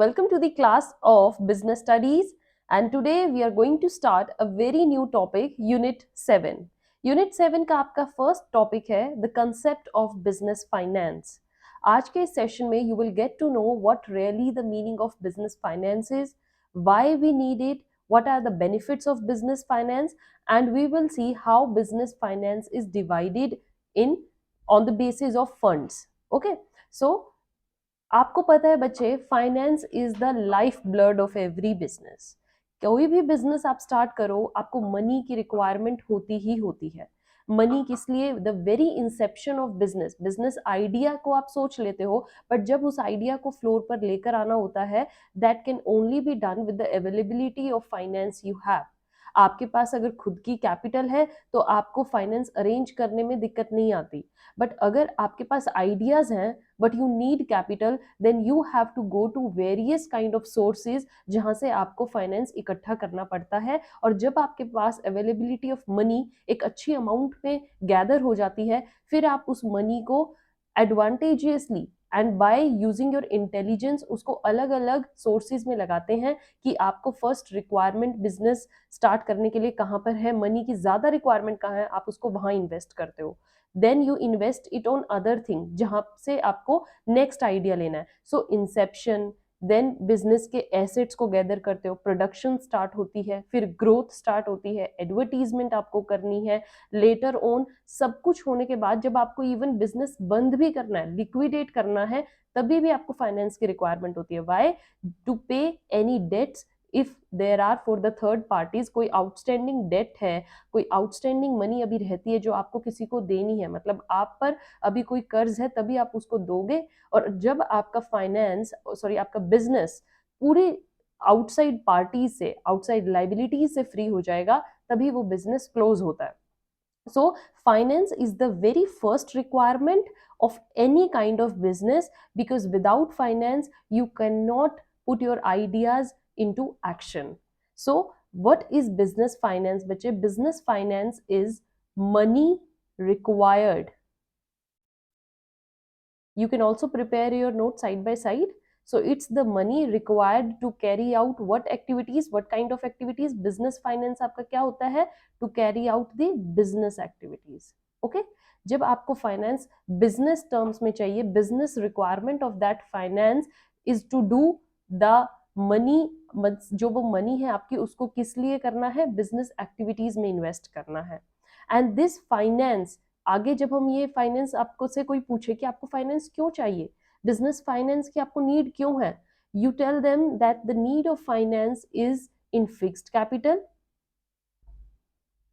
welcome to the class of Business Studies, and today we are going to start a very new topic, Unit 7. Unit 7 का आपका first topic है The Concept of Business Finance. आज के session में you will get to know what really the meaning of business finance is, why we need it, what are the benefits of business finance, and we will see how business finance is divided in on the basis of funds. Okay, so आपको पता है बच्चे, finance is the life blood of every business. कोई भी business आप start करो, आपको money की रिक्वायरमेंट होती ही होती है. मनी किस लिए? The very Inception of business. Business idea को आप सोच लेते हो, बट जब उस आइडिया को फ्लोर पर लेकर आना होता है, that can only be done with the availability of finance you have. आपके पास अगर खुद की कैपिटल है तो आपको फाइनेंस अरेंज करने में दिक्कत नहीं आती. बट अगर आपके पास आइडियाज हैं but you need capital, then you have to go to various kind of sources जहां से आपको फाइनेंस इकट्ठा करना पड़ता है. और जब आपके पास अवेलेबिलिटी ऑफ मनी एक अच्छी अमाउंट में गैदर हो जाती है, फिर आप उस मनी को advantageously and by using your intelligence उसको अलग अलग सोर्सेज में लगाते हैं कि आपको फर्स्ट रिक्वायरमेंट बिजनेस स्टार्ट करने के लिए कहाँ पर है, मनी की ज्यादा रिक्वायरमेंट कहाँ है, आप उसको वहां इन्वेस्ट करते हो. Then you invest it on other thing जहां से आपको नेक्स्ट आइडिया लेना है. सो इंसेप्शन, देन बिजनेस के एसेट्स को गैदर करते हो, प्रोडक्शन स्टार्ट होती है, फिर ग्रोथ स्टार्ट होती है, एडवर्टीजमेंट आपको करनी है, लेटर ऑन सब कुछ होने के बाद जब आपको इवन बिजनेस बंद भी करना है, लिक्विडेट करना है, तभी भी आपको फाइनेंस की रिक्वायरमेंट होती है. Why? To pay any debts if there are for the third parties. कोई आउटस्टैंडिंग डेट है, कोई आउटस्टैंडिंग मनी अभी रहती है जो आपको किसी को देनी है, मतलब आप पर अभी कोई कर्ज है तभी आप उसको दोगे. और जब आपका फाइनेंस आपका बिजनेस पूरे आउटसाइड पार्टी से, आउटसाइड लाइबिलिटी से फ्री हो जाएगा, तभी वो बिजनेस क्लोज होता है. So finance is the very first requirement of any kind of business, because without finance you cannot put your ideas into action. So what is business finance बच्चे? Business finance is money required. You can also prepare your notes side by side. So it's the money required to carry out what activities, what kind of activities? Business finance आपका क्या होता है? To carry out the business activities. Okay? जब आपको finance business terms में चाहिए, business requirement of that finance is to do the money. जो वो मनी है आपकी, उसको किस लिए करना है? बिजनेस एक्टिविटीज में इन्वेस्ट करना है. एंड दिस फाइनेंस, आगे जब हम ये फाइनेंस आपको से कोई पूछे कि आपको फाइनेंस क्यों चाहिए, बिजनेस फाइनेंस की आपको नीड क्यों है, you tell them that the need of finance is in fixed capital.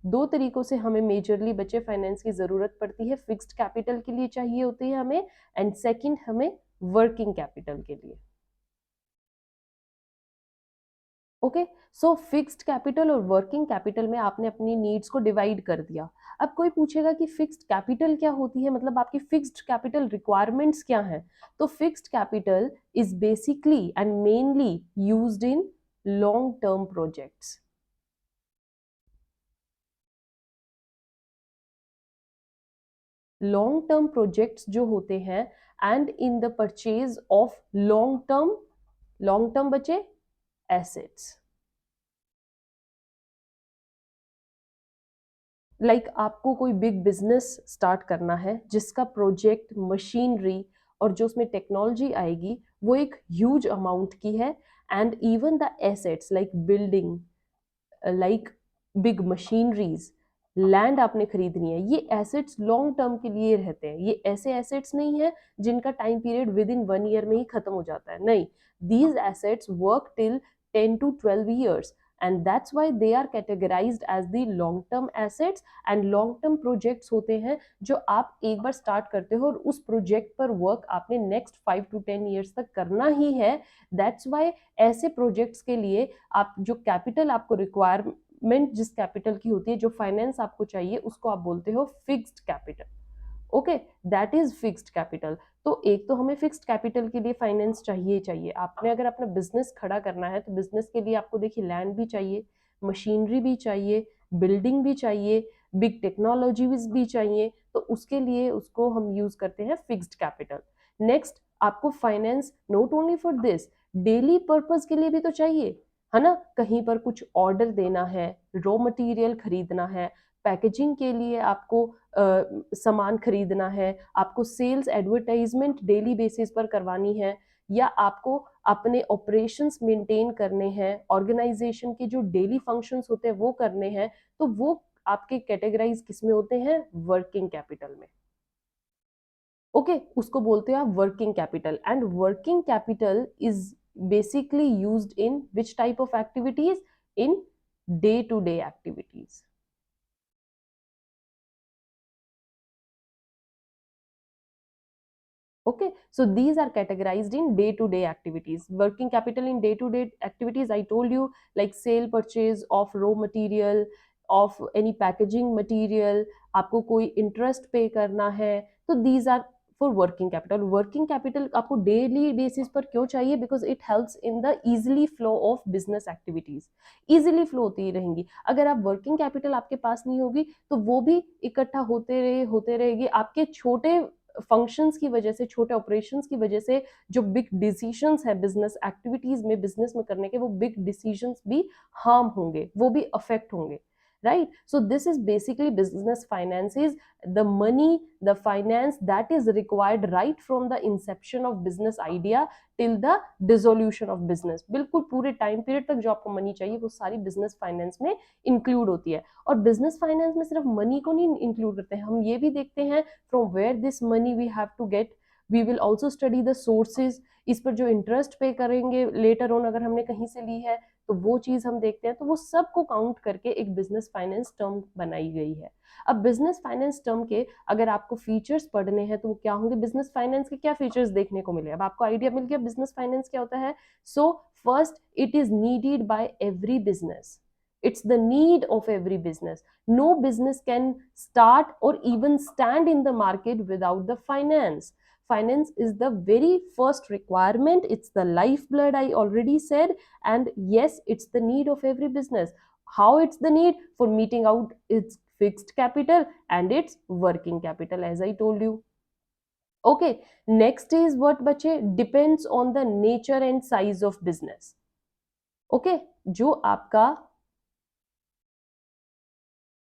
दो तरीकों से हमें मेजरली बच्चे फाइनेंस की जरूरत पड़ती है. फिक्स्ड कैपिटल के लिए चाहिए होती है हमें, एंड सेकंड हमें वर्किंग कैपिटल के लिए. ओके, सो फिक्स्ड कैपिटल और वर्किंग कैपिटल में आपने अपनी नीड्स को डिवाइड कर दिया. अब कोई पूछेगा कि फिक्स्ड कैपिटल क्या होती है, मतलब आपकी फिक्स्ड कैपिटल रिक्वायरमेंट्स क्या हैं? तो fixed capital is basically and mainly used in long term projects. Long term projects जो होते हैं, and in the purchase of long term बचे एसेट्स. लाइक आपको कोई बिग बिजनेस स्टार्ट करना है जिसका प्रोजेक्ट, मशीनरी और जो उसमें टेक्नोलॉजी आएगी वो एक ह्यूज अमाउंट की है. And even the assets like building, like big machineries, land आपने खरीदनी है, ये एसेट्स लॉन्ग टर्म के लिए रहते हैं. ये ऐसे एसेट्स नहीं है जिनका time period with in 1 year में ही खत्म हो जाता है. नहीं, these assets work till 10 to 12 years, and that's why they are categorized as the long term assets. and long term projects होते हैं जो आप एक बार स्टार्ट करते हो और उस प्रोजेक्ट पर वर्क आपने नेक्स्ट 5 to 10 years तक करना ही है. दैट्स वाई ऐसे प्रोजेक्ट्स के लिए आप जो कैपिटल आपको रिक्वायरमेंट जिस कैपिटल की होती है, जो फाइनेंस आपको चाहिए, उसको आप बोलते हो fixed capital. Okay, that is fixed capital. तो एक तो हमें फिक्स्ड कैपिटल के लिए फाइनेंस चाहिए चाहिए. आपने अगर अपना बिजनेस खड़ा करना है तो बिजनेस के लिए आपको देखिए लैंड भी चाहिए, मशीनरी भी चाहिए, बिल्डिंग भी चाहिए, बिग टेक्नोलॉजीज भी चाहिए. तो उसके लिए उसको हम यूज करते हैं फिक्स्ड कैपिटल. नेक्स्ट, आपको finance not only for this, daily purpose के लिए भी तो चाहिए, है ना। कहीं पर कुछ ऑर्डर देना है, रॉ मटेरियल खरीदना है, पैकेजिंग के लिए आपको सामान खरीदना है, आपको सेल्स एडवर्टाइजमेंट डेली बेसिस पर करवानी है, या आपको अपने ऑपरेशंस मेंटेन करने हैं, ऑर्गेनाइजेशन के जो डेली फंक्शंस होते हैं वो करने हैं, तो वो आपके कैटेगराइज किसमें होते हैं, वर्किंग कैपिटल में। ओके उसको बोलते हैं आप working capital. And working capital is basically used in which type of activities, in day to day activities. Okay, so these are categorized in day to day activities. Working capital in day to day activities, I told you, like sale purchase of raw material, of any packaging material, आपको कोई interest पे करना है, तो these are for working capital. Working capital आपको daily basis पर क्यों चाहिए, because it helps in the easily flow of business activities. Easily flow होती रहेंगी। अगर आप वर्किंग कैपिटल आपके पास नहीं होगी तो वो भी इकट्ठा होते रहेगी, आपके छोटे फंक्शंस की वजह से, छोटे ऑपरेशंस की वजह से जो बिग डिसीजंस है बिजनेस एक्टिविटीज में, बिजनेस में करने के, वो बिग डिसीजंस भी हार्म होंगे, वो भी अफेक्ट होंगे, right? So this is basically business finances, the money, the finance that is required right from the inception of business idea till the dissolution of business। बिल्कुल पूरे टाइम पीरियड तक जो आपको मनी चाहिए वो सारी बिजनेस फाइनेंस में include होती है। और बिजनेस फाइनेंस में सिर्फ मनी को नहीं इंक्लूड करते हैं, हम ये भी देखते हैं from where this money we have to get. We will also study the sources, इस पर जो इंटरेस्ट पे करेंगे लेटर ऑन अगर हमने कहीं से ली है तो वो चीज हम देखते हैं। तो वो सबको काउंट करके एक बिजनेस फाइनेंस टर्म बनाई गई है। अब बिजनेस फाइनेंस टर्म के अगर आपको फीचर्स पढ़ने हैं तो वो क्या होंगे, बिजनेस फाइनेंस के क्या फीचर्स देखने को मिले, अब आपको आइडिया मिल गया बिजनेस फाइनेंस क्या होता है। So first, it is needed bye every business, it's the need of every business। No business can start or even stand in the market without the finance। Finance is the very first requirement, it's the lifeblood, I already said। And yes, it's the need of every business। How it's the need, for meeting out its fixed capital and its working capital, as I told you। Okay, next is what बचे, depends on the nature and size of business। okay, जो आपका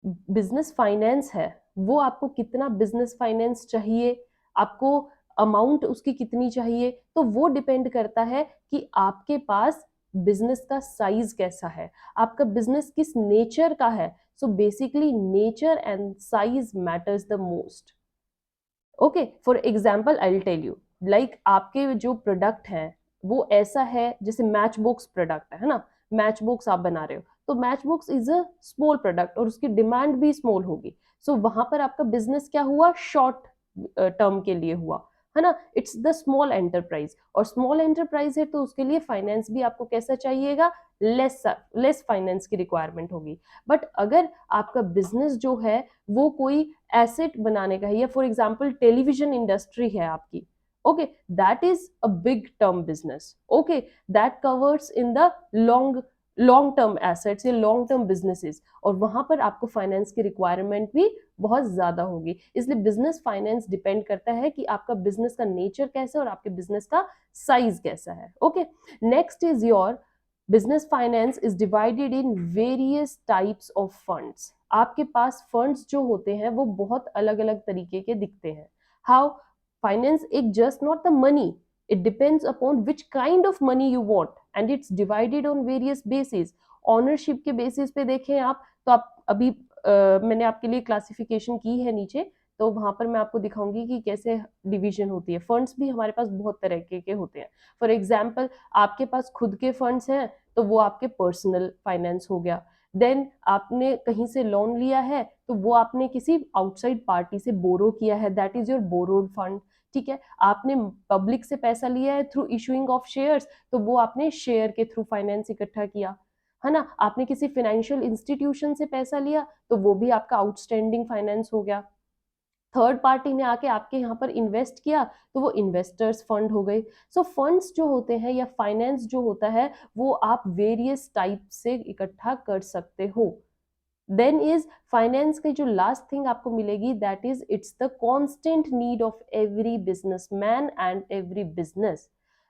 business finance है वो आपको कितना business finance चाहिए, आपको amount उसकी कितनी चाहिए, तो वो डिपेंड करता है कि आपके पास बिजनेस का साइज कैसा है, आपका बिजनेस किस नेचर का है। So basically nature and size matters the most. Okay, for example I will tell you, like आपके जो प्रोडक्ट है वो ऐसा है, जैसे मैच बॉक्स प्रोडक्ट है ना, मैच बॉक्स आप बना रहे हो, तो match box is a small product और उसकी डिमांड भी स्मॉल होगी। सो वहां पर आपका बिजनेस क्या हुआ, शॉर्ट टर्म के लिए हुआ, है ना। इट्स द स्मॉल एंटरप्राइज, और स्मॉल एंटरप्राइज है तो उसके लिए फाइनेंस भी आपको कैसा चाहिएगा, लेस फाइनेंस की रिक्वायरमेंट होगी। बट अगर आपका बिजनेस जो है वो कोई एसेट बनाने का है, या फॉर एग्जांपल टेलीविजन इंडस्ट्री है आपकी, okay, that is a big term business. Okay, that covers in the long long term assets या लॉन्ग टर्म बिजनेसेस, और वहां पर आपको फाइनेंस की रिक्वायरमेंट भी बहुत ज्यादा होगी। इसलिए बिजनेस फाइनेंस डिपेंड करता है कि आपका बिजनेस का नेचर कैसा है और आपके बिजनेस का साइज कैसा है। Okay, next is your business finance is divided in various types of funds. आपके पास फंड्स जो होते हैं वो बहुत अलग अलग तरीके के दिखते हैं। हाउ, फाइनेंस एक just not the money, it depends upon which kind of money you want and it's divided on various basis। Ownership के बेसिस पे देखें आप, तो आप अभी मैंने आपके लिए क्लासिफिकेशन की है नीचे, तो वहां पर मैं आपको दिखाऊंगी कि कैसे डिवीजन होती है। फंड्स भी हमारे पास बहुत तरह के होते हैं। फॉर एग्जाम्पल, आपके पास खुद के फंड्स हैं तो वो आपके पर्सनल फाइनेंस हो गया। देन आपने कहीं से लोन लिया है तो वो आपने किसी आउटसाइड पार्टी से बोरो किया है, that is your borrowed fund. ठीक है, आपने पब्लिक से पैसा लिया है थ्रू इशूइंग ऑफ शेयर्स, तो वो आपने शेयर के थ्रू फाइनेंस इकट्ठा किया, है ना। आपने किसी फाइनेंशियल इंस्टीट्यूशन से पैसा लिया तो वो भी आपका आउटस्टैंडिंग फाइनेंस हो गया। थर्ड पार्टी ने आके आपके यहाँ पर इन्वेस्ट किया तो वो इन्वेस्टर्स फंड हो गए। सो फंड्स जो होते हैं या फाइनेंस जो होता है वो आप वेरियस टाइप से इकट्ठा कर सकते हो। देन इज फाइनेंस की जो लास्ट थिंग आपको मिलेगी, that is it's the constant need of every businessman and every business.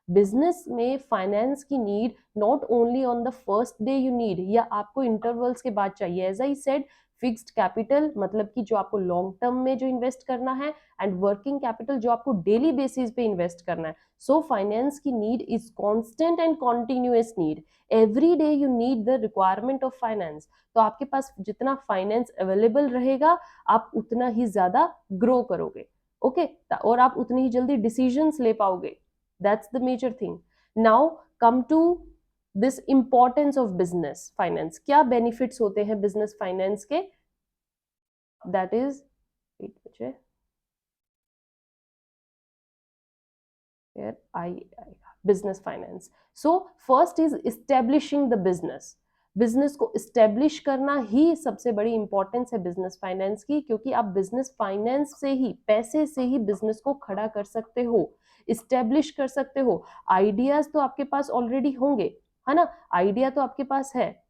Business में फाइनेंस की need not only on the first day you need, या आपको इंटरवल्स के बाद चाहिए। As I said, fixed capital मतलब कि जो आपको लॉन्ग टर्म में जो इन्वेस्ट करना है, एंड वर्किंग कैपिटल जो आपको डेली बेसिस पे इन्वेस्ट करना है। सो फाइनेंस की need is constant and continuous need. Every day you need the requirement of finance. तो आपके पास जितना फाइनेंस अवेलेबल रहेगा, आप उतना ही ज्यादा ग्रो करोगे। ओके, और आप उतनी ही जल्दी डिसीजंस ले पाओगे। That's the major thing. Now come to this importance of business finance. क्या बेनिफिट्स होते हैं बिजनेस फाइनेंस के? दैट इज, वेट बचे, business finance. So first is establishing the business. Business को इस्टेब्लिश करना ही सबसे बड़ी इंपॉर्टेंस है बिजनेस फाइनेंस की, क्योंकि आप बिजनेस फाइनेंस से ही, पैसे से ही बिजनेस को खड़ा कर सकते हो, इस्टेब्लिश कर सकते हो। आइडियाज तो आपके पास ऑलरेडी होंगे, है ना, आइडिया तो आपके पास है,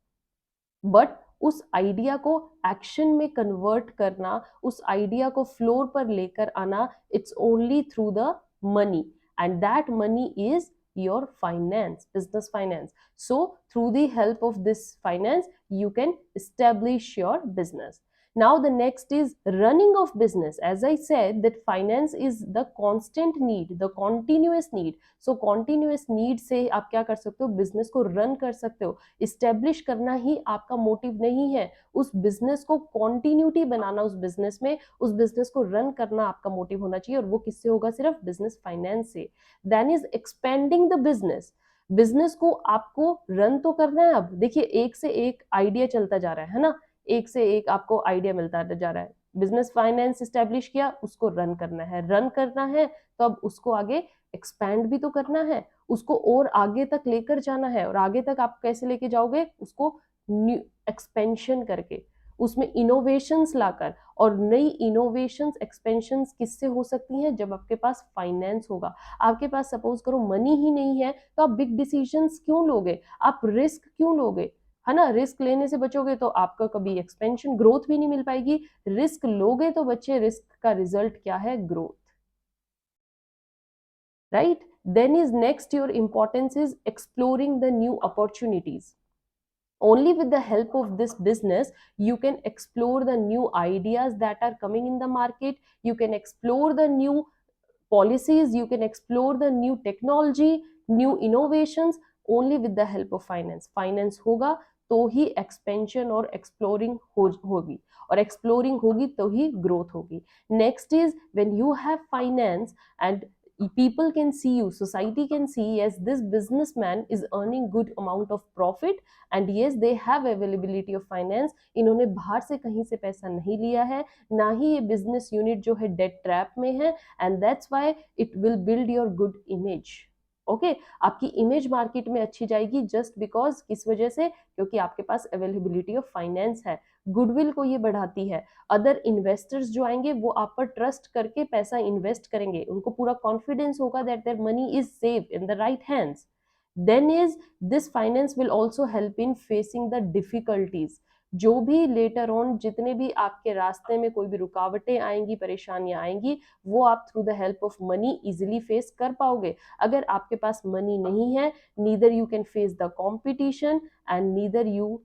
बट उस आइडिया को एक्शन में कन्वर्ट करना, उस आइडिया को फ्लोर पर लेकर आना, it's only through the money, and that money is your finance, business finance. So through the help of this finance, you can establish your business. Now the next is running of business. As I said that finance is the constant need, the continuous need. So continuous need से आप क्या कर सकते हो, business को run कर सकते हो। इस्टेब्लिश करना ही आपका मोटिव नहीं है, उस बिजनेस को कॉन्टिन्यूटी बनाना, उस बिजनेस में, उस बिजनेस को रन करना आपका मोटिव होना चाहिए, और वो किससे होगा? सिर्फ बिजनेस फाइनेंस से। Then is expanding the business. Business को आपको रन तो करना है। अब देखिए, एक से एक आइडिया चलता जा रहा है ना, एक से एक आपको आइडिया मिलता जा रहा है। बिजनेस फाइनेंस स्टैब्लिश किया, उसको रन करना है, रन करना है तो अब उसको आगे एक्सपैंड भी तो करना है, उसको और आगे तक लेकर जाना है। और आगे तक आप कैसे लेके जाओगे? उसको न्यू एक्सपेंशन करके, उसमें इनोवेशंस लाकर। और नई इनोवेशंस, एक्सपेंशंस किससे हो सकती हैं? जब आपके पास फाइनेंस होगा। आपके पास सपोज करो मनी ही नहीं है, तो आप बिग डिसीजंस क्यों लोगे? आप रिस्क क्यों लोगे? है ना, रिस्क लेने से बचोगे तो आपका कभी एक्सपेंशन, ग्रोथ भी नहीं मिल पाएगी। रिस्क लोगे तो बच्चे, रिस्क का रिजल्ट क्या है? Growth, right? Then is next, your importance is exploring the new opportunities. Only with the help of this business you can explore the new ideas that are coming in the market, you can explore the new policies, you can explore the new technology, new innovations, only with the help of finance. Finance होगा तो ही expansion और exploring होगी, और exploring होगी तो ही growth होगी। Next is when you have finance and people can see you, society can see, yes, this businessman is earning good amount of profit, and yes, they have availability of finance. इन्होंने बाहर से कहीं से पैसा नहीं लिया है, ना ही ये बिजनेस यूनिट जो है डेट ट्रैप में है, and that's why it will build your good image. Okay, आपकी इमेज मार्केट में अच्छी जाएगी, जस्ट बिकॉज किस वजह से? क्योंकि आपके पास अवेलेबिलिटी ऑफ फाइनेंस है। गुडविल को ये बढ़ाती है। अदर इन्वेस्टर्स जो आएंगे वो आप पर ट्रस्ट करके पैसा इन्वेस्ट करेंगे, उनको पूरा कॉन्फिडेंस होगा that their money is safe in the right hands. Then is this finance will also help in facing the difficulties. जो भी लेटर ऑन जितने भी आपके रास्ते में कोई भी रुकावटें आएंगी, परेशानियां आएंगी, वो आप through the help of money easily face कर पाओगे। अगर आपके पास मनी नहीं है, neither you can face the competition and neither you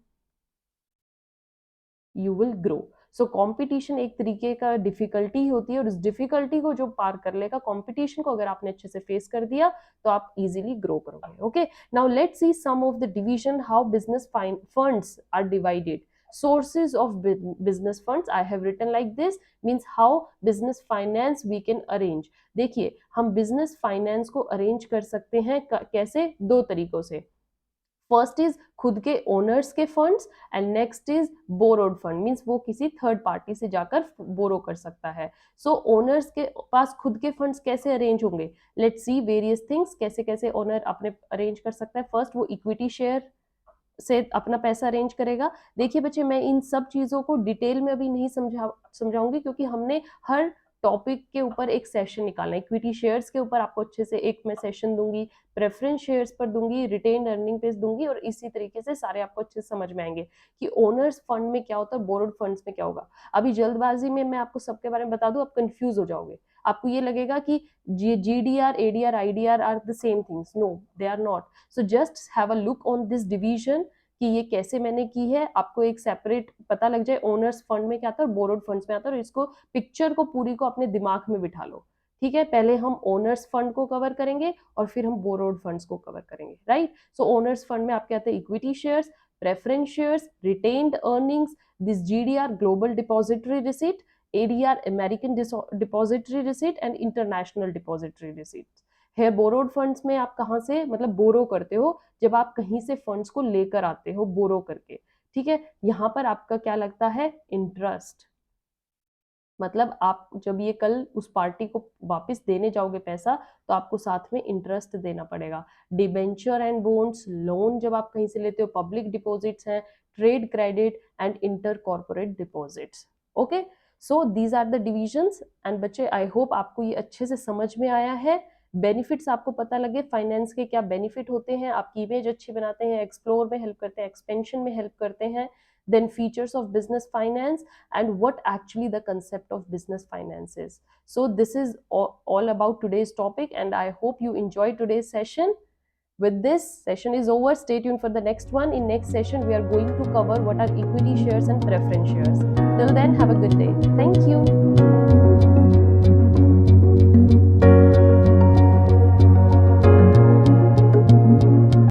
will grow. So competition एक तरीके का डिफिकल्टी होती है, और उस डिफिकल्टी को जो पार कर लेगा, कॉम्पिटिशन को अगर आपने अच्छे से फेस कर दिया, तो आप इजीली ग्रो करोगे। Okay, now let's see some of the division how business funds are divided. Sources of business funds I have written like this, means how business finance we can arrange. देखिए, हम business finance को arrange कर सकते हैं कैसे? दो तरीकों से। फर्स्ट इज खुद के ओनर्स के funds, and next is borrowed fund, means वो किसी थर्ड पार्टी से जाकर बोरो कर सकता है। सो ओनर्स के पास खुद के फंड्स कैसे अरेंज होंगे? लेट्स सी वेरियस थिंग्स, कैसे कैसे ओनर अपने अरेंज कर सकता है। फर्स्ट, वो इक्विटी शेयर से अपना पैसा अरेंज करेगा। देखिए बच्चे, मैं इन सब चीजों को डिटेल में अभी नहीं समझाऊंगी, क्योंकि हमने हर टॉपिक के ऊपर एक सेशन निकालना है। इक्विटी शेयर्स के ऊपर आपको अच्छे से एक मैं सेशन दूंगी, प्रेफरेंस शेयर्स पर दूंगी, रिटेन अर्निंग पेज दूंगी, और इसी तरीके से सारे आपको अच्छे से समझ में आएंगे कि ओनर्स फंड में क्या होता है, बोरोड फंड्स में क्या होगा। अभी जल्दबाजी में मैं आपको सबके बारे में बता दूं, आप कंफ्यूज हो जाओगे। आपको ये लगेगा कि GDR, ADR, IDR are the same things. No, they are not. So just have a look on this division कि ये कैसे मैंने की है. आपको एक सेपरेट पता लग जाए ओनर्स फंड में क्या आता है और बोरोड फंड्स में आता है, और इसको पिक्चर को पूरी को अपने दिमाग में बिठा लो. ठीक है, पहले हम ओनर्स फंड को कवर करेंगे और फिर हम बोरोड फंड्स को कवर करेंगे. राइट. सो ओनर्स फंड में आपके आते हैं equity shares, preference shares, retained earnings, this GDR global depository receipt, ADR American depository receipt and international depository receipt है. बोरोड फंड्स में आप कहाँ से मतलब बोरो करते हो, जब आप कहीं से फंड्स को लेकर आते हो बोरो करके. ठीक है, यहाँ पर आपका क्या लगता है, इंटरेस्ट. मतलब आप जब ये कल उस पार्टी को वापस देने जाओगे पैसा, तो आपको साथ में इंटरेस्ट देना पड़ेगा. डिबेंचर एंड बॉन्ड्स, लोन जब आप कहीं से लेते हो, पब्लिक डिपॉजिट्स हैं, trade credit and inter corporate deposits. Okay, so these are the divisions. And बच्चे, आई होप आपको ये अच्छे से समझ में आया है. बेनिफिट्स आपको पता लगे, फाइनेंस के क्या बेनिफिट होते हैं, आपकी इमेज अच्छी बनाते हैं, एक्सप्लोर में हेल्प करते हैं, एक्सपेंशन में हेल्प करते हैं. Then features of business finance and what actually the concept of business finance is. So this is all about today's topic, and I hope you enjoyed today's session. With this session is over, stay tuned for the next one. In next session we are going to cover what are equity shares and preference shares. Till then, have a good day. Thank you.